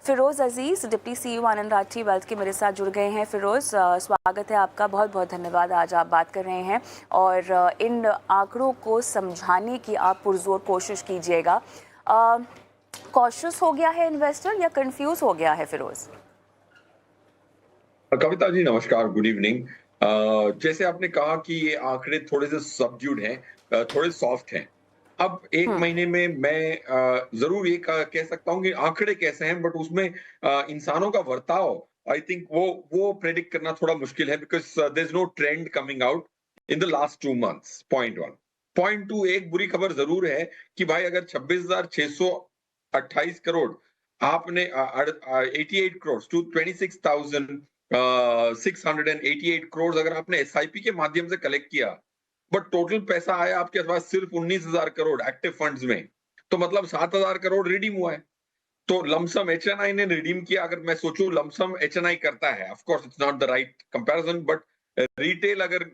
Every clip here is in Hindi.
फिरोज़ अजीज़ डिप्टी सीईओ आनंद राठी वेल्थ के मेरे साथ जुड़ गए हैं। फिरोज़, स्वागत है आपका, बहुत बहुत धन्यवाद। आज आप बात कर रहे हैं और इन आंकड़ों को समझाने की आप पुरजोर कोशिश कीजिएगा। कॉशियस हो गया है इन्वेस्टर या कंफ्यूज हो गया है फिरोज़? कविता जी नमस्कार, गुड इवनिंग। जैसे आपने कहा कि ये आंकड़े थोड़े से सबड्यूड हैं, थोड़े सॉफ्ट हैं। अब 1 हम्म। महीने में मैं ज़रूर ये कह सकता हूँ कि आंकड़े कैसे हैं, बट उसमें इंसानों का बर्ताव आई थिंक वो प्रेडिक्ट करना थोड़ा मुश्किल है, because there is no trend coming out in the last 2 months, point 1। Point 2, एक बुरी खबर ज़रूर है कि भाई अगर 26,628 करोड़ आपने 88 करोड़ टू 26,000 688 करोड़ अगर आपने एसआईपी के माध्यम से कलेक्ट किया, बट टोटल पैसा आया आपके पास सिर्फ 19,000 करोड़ एक्टिव फंड्स में, तो मतलब 7,000 करोड़ रिडीम हुआ है। तो लमसम एचएनआई ने रिडीम किया। अगर मैं सोचूं लमसम एचएनआई करता है, of course it's not the right comparison, but retail अगर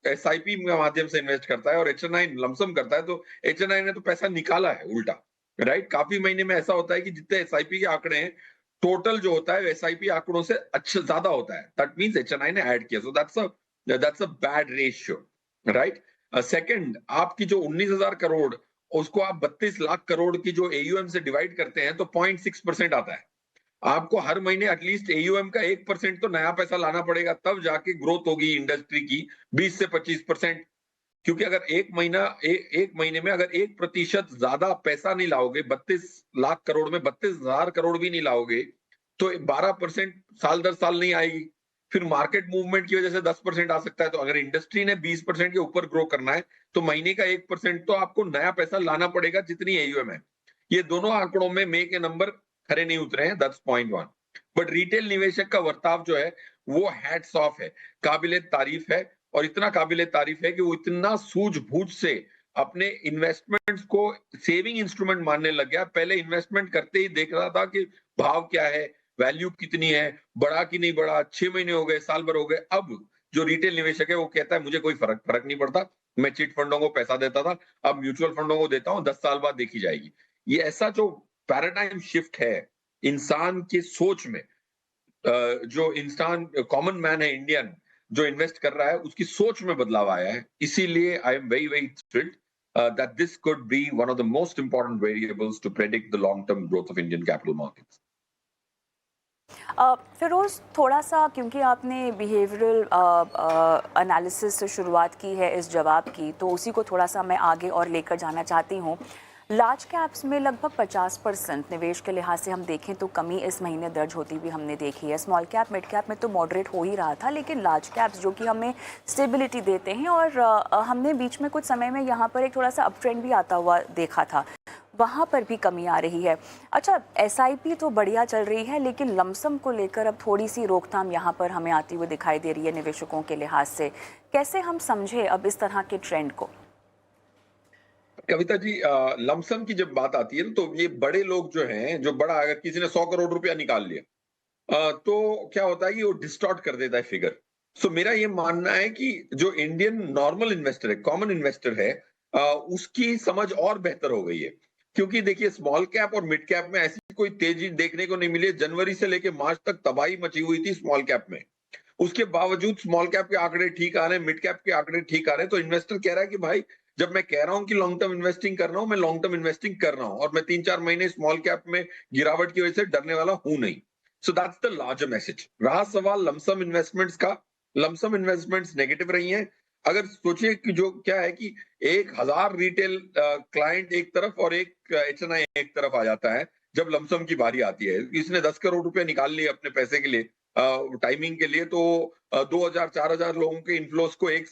एसआईपी के माध्यम से इन्वेस्ट करता है और एचएनआई लमसम करता है, तो एचएनआई ने तो पैसा निकाला है उल्टा, राइट। काफी महीने में ऐसा होता है कि जितने एसआईपी के आंकड़े हैं, टोटल जो होता है एसआईपी आंकड़ों से अच्छा ज्यादा होता है। दैट मींस एचएनआई ने ऐड किया, so that's a bad ratio, right. Second, आपकी जो 19,000 करोड़, उसको आप 32 लाख करोड़ की जो एयूएम से डिवाइड करते हैं तो 0.6% आता है। आपको हर महीने एटलीस्ट एयूएम का 1% तो नया पैसा लाना पड़ेगा, तब जाके ग्रोथ होगी इंडस्ट्री की 20 से 25%। क्योंकि अगर एक महीने में अगर 1% ज्यादा पैसा नहीं लाओगे, 32 लाख करोड़ में 32,000 करोड़ भी नहीं लाओगे, तो 12% साल दर साल नहीं आएगी। फिर मार्केट मूवमेंट की वजह से 10% आ सकता है। तो अगर इंडस्ट्री ने 20% के ऊपर ग्रो करना है, तो महीने का 1% तो आपको नया पैसा लाना पड़ेगा जितनी एयूएम है। ये दोनों आंकड़ों में मे के नंबर खरे नहीं उतरे हैं, दैट्स पॉइंट 1। बट रिटेल निवेशक का वर्ताव जो है वो हैट्स ऑफ है, काबिले तारीफ है। और इतना काबिले तारीफ है कि वो इतना सूझबूझ से अपने इन्वेस्टमेंट्स को सेविंग इंस्ट्रूमेंट मानने लग गया। पहले इन्वेस्टमेंट करते ही देख रहा था कि भाव क्या है, वैल्यू कितनी है, बढ़ा कि नहीं बढ़ा, 6 महीने हो गए, साल भर हो गए। अब जो रिटेल निवेशक है वो कहता है मुझे कोई फर्क नहीं पड़ता, मैं चिट फंडों को पैसा देता था, अब म्यूचुअल फंडों को देता हूँ, 10 साल बाद देखी जाएगी। ये ऐसा जो पैराडाइम शिफ्ट है इंसान की सोच में, जो इंसान कॉमन मैन है इंडियन जो इन्वेस्ट कर रहा है, उसकी सोच में बदलाव आया है। इसीलिए I am very very thrilled that this could be one of the most important variables to predict the long term growth of Indian capital markets. Firoz, थोड़ा सा, क्योंकि आपने बिहेवियरल एनालिसिस से शुरुआत की है इस जवाब की, तो उसी को थोड़ा सा मैं आगे और लेकर जाना चाहती हूँ। लार्ज कैप्स में लगभग 50% निवेश के लिहाज से हम देखें तो कमी इस महीने दर्ज होती भी हमने देखी है। स्मॉल कैप मिड कैप में तो मॉडरेट हो ही रहा था, लेकिन लार्ज कैप्स जो कि हमें स्टेबिलिटी देते हैं, और हमने बीच में कुछ समय में यहाँ पर एक थोड़ा सा अप ट्रेंड भी आता हुआ देखा था, वहाँ पर भी कमी आ रही है। अच्छा, एसआईपी तो बढ़िया चल रही है, लेकिन लमसम को लेकर अब थोड़ी सी रोकथाम यहाँ पर हमें आती हुई दिखाई दे रही है निवेशकों के लिहाज से। कैसे हम समझे अब इस तरह के ट्रेंड को? कविता जी, लमसम की जब बात आती है ना, तो ये बड़े लोग जो हैं, जो बड़ा अगर किसी ने 100 करोड़ रुपया निकाल लिया, तो क्या होता है कि वो डिस्टॉर्ट कर देता है फिगर। सो मेरा ये मानना है कि जो इंडियन नॉर्मल इन्वेस्टर है, कॉमन इन्वेस्टर है, उसकी समझ और बेहतर हो गई है। क्योंकि देखिए, स्मॉल कैप और मिड कैप में ऐसी कोई तेजी देखने को नहीं मिली। जनवरी से लेके मार्च तक तबाही मची हुई थी स्मॉल कैप में। उसके बावजूद स्मॉल कैप के आंकड़े ठीक आ रहे हैं, मिड कैप के आंकड़े ठीक आ रहे हैं। तो इन्वेस्टर कह रहा है कि भाई, जब मैं कह रहा हूं कि लॉन्ग टर्म इन्वेस्टिंग कर रहा हूं, मैं लॉन्ग टर्म इन्वेस्टिंग कर रहा हूं, और मैं 3-4 महीने स्मॉल कैप में गिरावट की वजह से डरने वाला हूं नहीं। So that's the larger message. रहा सवाल लमसम इन्वेस्टमेंट्स का, लमसम इन्वेस्टमेंट्स नेगेटिव रही हैं। अगर सोचिए कि जो क्या है कि 1,000 रिटेल क्लाइंट एक तरफ और एक एचएनआई एक तरफ आ जाता है जब लमसम की बारी आती है। इसने 10 करोड़ रुपए निकाल लिए अपने पैसे के लिए, टाइमिंग के लिए, तो 2,000-4,000 लोगों के इन्फ्लोस को एक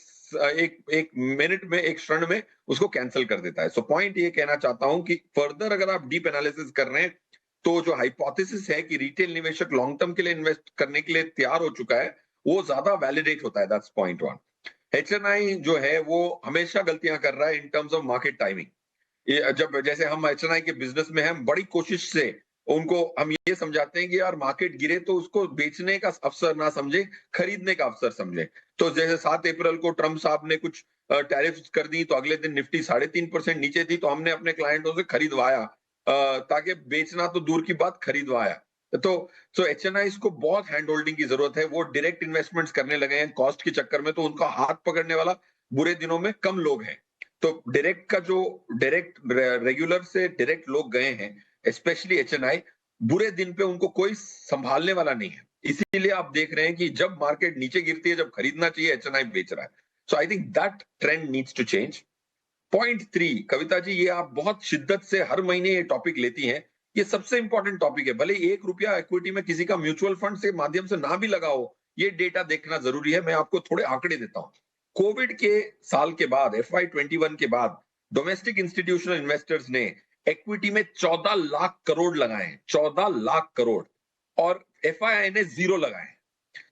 मिनट में, एक क्षण में उसको कैंसिल कर देता है। सो पॉइंट ये कहना चाहता हूं कि फर्दर अगर आप डीप एनालिसिस कर रहे हैं, तो जो हाइपोथेसिस है कि रिटेल निवेशक लॉन्ग टर्म के लिए इन्वेस्ट करने के लिए तैयार हो चुका है, वो ज्यादा वैलिडेट होता है। That's point 1। एचएनआई जो है वो हमेशा गलतियां कर रहा है in terms of market timing. ये जब जैसे हम एचएनआई के बिजनेस में हैं, बड़ी कोशिश से उनको हम ये समझाते हैं कि यार मार्केट गिरे तो उसको बेचने का अवसर ना समझे, खरीदने का अवसर समझे। तो जैसे 7 अप्रैल को ट्रम्प साहब ने कुछ टैरिफ कर दी, तो अगले दिन निफ्टी 3.5% नीचे थी, तो हमने अपने क्लाइंटों से खरीदवाया, ताकि बेचना तो दूर की बात, खरीदवाया। तो एचएनआई को बहुत हैंड होल्डिंग की जरूरत है। वो डायरेक्ट इन्वेस्टमेंट्स करने लगे हैं कॉस्ट के चक्कर में, तो उनका हाथ पकड़ने वाला बुरे दिनों में कम लोग हैं। तो डायरेक्ट रेगुलर से डायरेक्ट लोग गए हैं स्पेशली एचएनआई, बुरे दिन पे उनको कोई संभालने वाला नहीं है। इसीलिए आप देख रहे हैं कि जब मार्केट नीचे गिरती है, जब खरीदना चाहिए, एचएनआई बेच रहा है। So I think that trend needs to change. Point 3, Kavita ji, ये आप बहुत शिद्दत से हर महीने ये टॉपिक लेती हैं। ये सबसे इंपॉर्टेंट टॉपिक है। भले 1 रुपया इक्विटी में किसी का म्यूचुअल फंड से माध्यम से ना भी लगा हो, ये डेटा देखना जरूरी है। मैं आपको थोड़े आंकड़े देता हूं। कोविड के साल के बाद, FY21 के बाद, डोमेस्टिक इंस्टीट्यूशनल इन्वेस्टर्स ने इक्विटी में 14 लाख करोड़ लगाए हैं, 14 लाख करोड़, और एफआईआई ने 0 लगाए।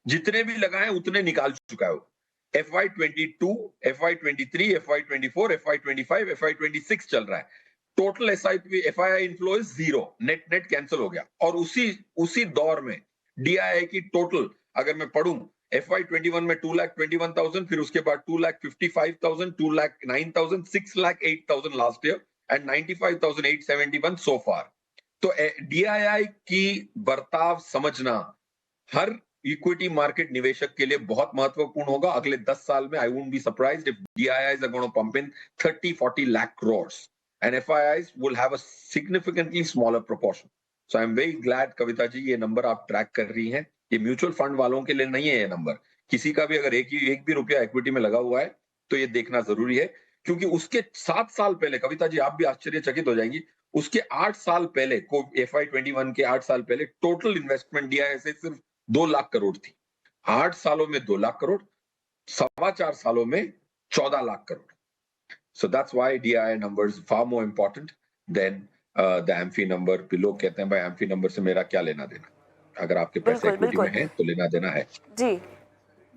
जितने भी लगाए उतने निकाल चुका है वो। FY22, FY23, FY24, FY25, FY26 चल रहा है। Total FII inflow is 0, net cancel हो गया। और उसी दौर में डीआईआई की टोटल अगर मैं पढ़ूं, FY21 में 2,21,000, फिर उसके बाद 2,55,000, 2,09,000, 6,08,000 लास्ट ईयर, एंड 95,871 सो फार। तो डीआईआई की बर्ताव समझना हर इक्विटी मार्केट निवेशक के लिए बहुत महत्वपूर्ण होगा। अगले 10 साल में I wouldn't be surprised if DIIs are going to pump in 30-40 lakh crores and FIIs will have a significantly smaller proportion. So I'm very glad, कविता जी, ये नंबर आप ट्रैक कर रही हैं। ये म्यूचुअल फंड वालों के लिए नहीं है ये नंबर। किसी का भी अगर एक भी रुपया इक्विटी में लगा हुआ है तो ये देखना जरूरी है, क्योंकि उसके 7 साल पहले, कविता जी आप भी आश्चर्यचकित हो जाएंगी, उसके 8 साल पहले, FY21 के 8 साल पहले टोटल इन्वेस्टमेंट DII से सिर्फ 2 लाख करोड़ थी। 8 सालों में 2 लाख करोड़, 4.25 सालों में 14 lakh crore. So that's why DII numbers far more important than the AMFI number। लोग कहते हैं भाई AMFI नंबर से मेरा क्या लेना देना, अगर आपके पैसे बिल्कुल इक्विटी में बिल्कुल है तो लेना देना है। जी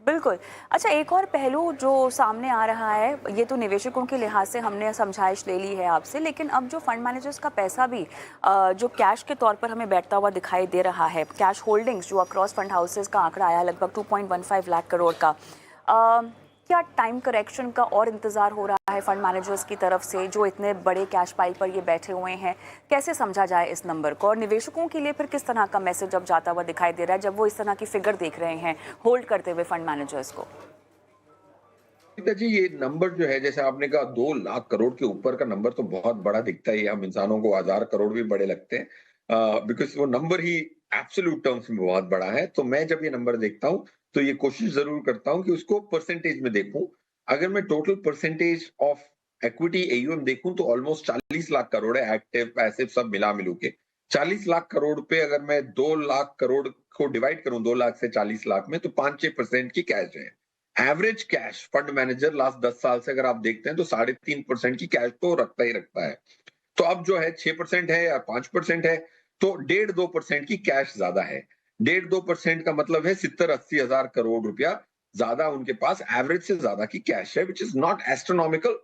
बिल्कुल। अच्छा, एक और पहलू जो सामने आ रहा है, ये तो निवेशकों के लिहाज से हमने समझाइश ले ली है आपसे, लेकिन अब जो फंड मैनेजर्स का पैसा भी जो कैश के तौर पर हमें बैठता हुआ दिखाई दे रहा है, कैश होल्डिंग्स जो अक्रॉस फंड हाउसेस का आंकड़ा आया लगभग 2.15 लाख करोड़ का, क्या टाइम करेक्शन का और इंतज़ार हो रहा है फंड मैनेजर्स की तरफ से जो इतने बड़े कैश पाइल पर ये बैठे हुए हैं? कैसे समझा जाए इस नंबर को, और निवेशकों के लिए फिर किस तरह का मैसेज अब जाता हुआ दिखाई दे रहा है जब वो इस तरह की फिगर देख रहे हैं होल्ड करते हुए फंड मैनेजर्स को? जी, ये नंबर जो है, जैसे आपने कहा 2 लाख करोड़ के ऊपर का नंबर तो बहुत बड़ा दिखता है। हम इंसानों को 1000 करोड़ भी बड़े लगते हैं, बिकॉज वो नंबर ही एब्सोल्यूट टर्म्स में बहुत बड़ा है। तो मैं जब ये नंबर देखता हूँ तो ये कोशिश जरूर करता हूँ कि उसको परसेंटेज में देखूं। अगर मैं total percentage of equity AUM देखूं तो ऑलमोस्ट 40 लाख करोड़ है, एक्टिव पैसिव सब मिला मिलू के। 40 लाख करोड़ पे अगर मैं 2 लाख करोड़ को डिवाइड करूं 2 लाख से 40 लाख में, तो 5-6% की कैश है। Average cash fund manager last 10 साल से अगर आप देखते हैं तो 3.5% की कैश तो रखता ही रखता है। तो अब जो है 6% है या 5% है, तो 1.5-2% की कैश ज्यादा है। 1.5-2% का मतलब है 70-80 हजार करोड़ रुपया ज्यादा उनके पास, एवरेज से ज्यादा की कैश है, विच इज नॉट एस्ट्रोनॉमिकल।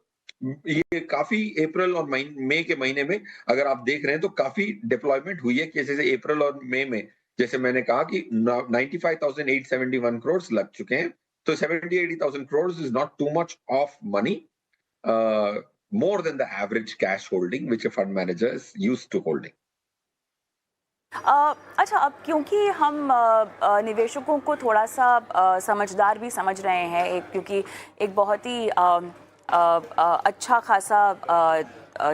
ये काफी अप्रैल और मई के महीने में अगर आप देख रहे हैं तो काफी डिप्लॉयमेंट हुई है। जैसे अप्रैल और मई में, जैसे मैंने कहा कि 95,871 करोड़ लग चुके हैं, तो 70-80,000 crore is not too much of money, more than the average cash holding which a fund manager is used to holding. अच्छा, अब क्योंकि हम निवेशकों को थोड़ा सा समझदार भी समझ रहे हैं, क्योंकि एक बहुत ही अच्छा खासा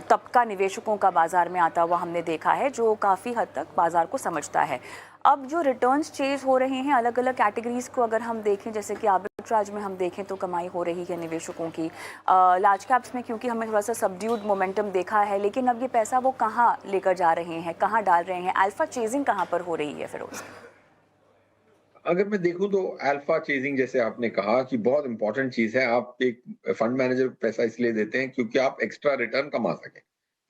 तबका निवेशकों का बाज़ार में आता हुआ हमने देखा है जो काफ़ी हद तक बाज़ार को समझता है। अब जो रिटर्न्स चेज हो रहे हैं अलग अलग कैटेगरीज को अगर हम देखें, जैसे कि आर्बिट्राज में हम देखें तो कमाई हो रही है निवेशकों की, लार्ज कैप्स में क्योंकि हमने थोड़ा सा सबड्यूड मोमेंटम देखा है, लेकिन अब ये पैसा वो कहाँ लेकर जा रहे हैं, कहाँ डाल रहे हैं, अल्फा चेजिंग कहाँ पर हो रही है फिरोज? अगर मैं देखूं तो अल्फा चेजिंग, जैसे आपने कहा कि बहुत इंपॉर्टेंट चीज है। आप एक फंड मैनेजर पैसा इसलिए देते हैं क्योंकि आप एक्स्ट्रा रिटर्न कमा सके।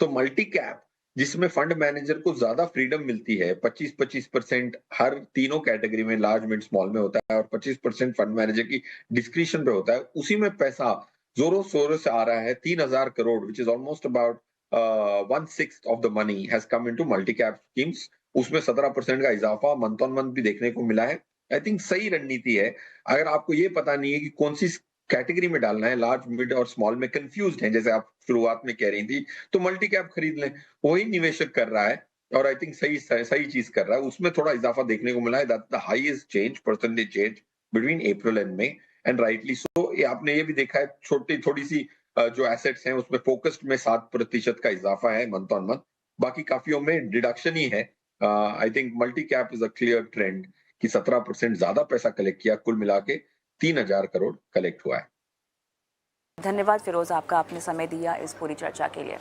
तो मल्टी कैप जिसमें फंड मैनेजर को ज्यादा फ्रीडम मिलती है, 25% हर तीनों कैटेगरी में, लार्ज मिड स्मॉल में होता है, और 25% फंड मैनेजर की डिस्क्रिशन पे होता है, उसी में पैसा जोरों शोरों से आ रहा है। 3,000 crore which is almost about 1/6 of the money has come into multi cap schemes. उसमें 17% का इजाफा मंथ ऑन मंथ भी देखने को मिला है। आई थिंक सही रणनीति है। अगर आपको ये पता नहीं है कि कौन सी कैटेगरी में डालना है, लार्ज मिड और स्मॉल में कंफ्यूज्ड हैं, जैसे आप शुरुआत में कह रही थी, तो मल्टी कैप खरीद लें। वही निवेशक कर रहा है, और आई थिंक सही सही चीज कर रहा है, उसमें थोड़ा इजाफा देखने को मिला है। That's the highest change, percentage change between April and May, and rightly so. ये आपने ये भी देखा है, छोटी थोड़ी सी जो एसेट्स हैं उसमें फोकस्ड में 7% का इजाफा है मंथ ऑन मंथ, बाकी काफियों में डिडक्शन ही है। I think multi cap is a clear trend कि 17% ज्यादा पैसा कलेक्ट किया, कुल मिला के 3,000 करोड़ कलेक्ट हुआ है। धन्यवाद फिरोज, आपका आपने समय दिया इस पूरी चर्चा के लिए।